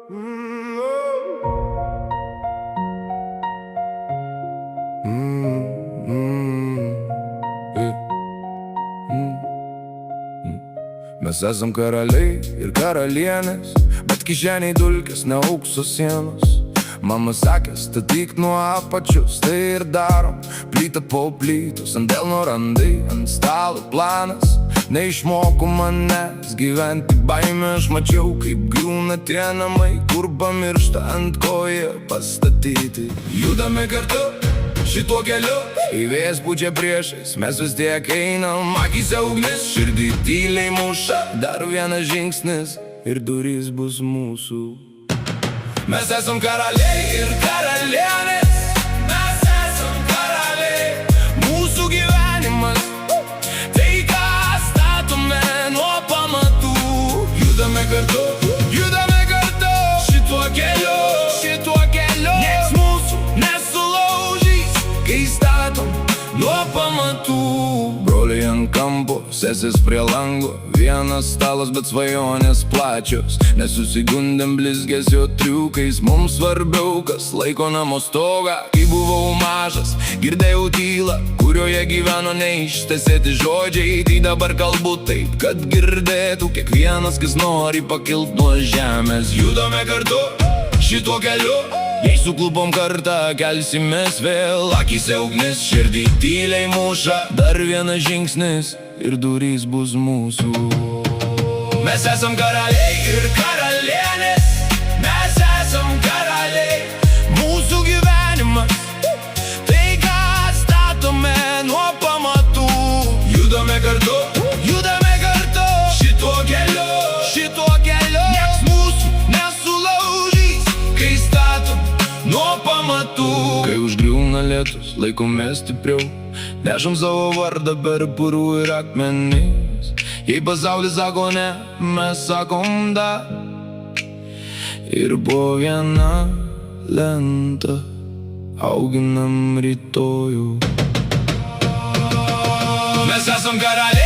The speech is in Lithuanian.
Mes esam karaliai ir karalienės, bet kišeniai dulkės, ne aukso sienos. Mama sakė, statyk nuo apačios, tai ir darom. Plyta po plytos, ant delno randai, ant stalo planas. Neišmoko manęs gyventi baimę, aš mačiau, kaip griūna tie namai, kur pamiršta ant ko jie pastatyti. Judame kartu šituo keliu, kai vėjas pučia priešais, mes vis tiek einam. Akyse ugnis, širdį tyliai muša, dar vienas žingsnis ir durys bus mūsų. Mes esam karaliai ir karalienės, mes esam karaliai. Mūsų gyvenimas, tai ką statome nuo pamatų. Judame kartu šituo keliu, nieks mūsų nesulaužys, kai statom nuo pamatų. Broliai ant kampo, sesės prie lango, vienas stalas, bet svajonės plačios. Nesusigundėm blizgesio triukais, mums svarbiau, kas laiko namo stogą. Kai buvau mažas, girdėjau tylą, kurioje gyveno neištesėti žodžiai. Tai dabar kalbu taip, kad girdėtų kiekvienas, kas nori pakilt nuo žemės. Judame kartu šituo keliu, jei suklupom kartą, kelsimės vėl. Akyse ugnis, širdį tyliai muša, dar vienas žingsnis ir durys bus mūsų. Mes esam karaliai ir karalienės, mes esam karaliai. Mūsų gyvenimas, tai ką statome nuo pamatų. Judame kartu šituo keliu, nieks mūsų nesulaužys, kai statom nuo pamatų. Kai užgriūna lietus, laikomės stipriau, nešam savo vardą per purų ir akmenis. Jei pasaulis sako ne, mes sakom da. Ir po vieną lentą auginam rytojų. Mes esam karaliai.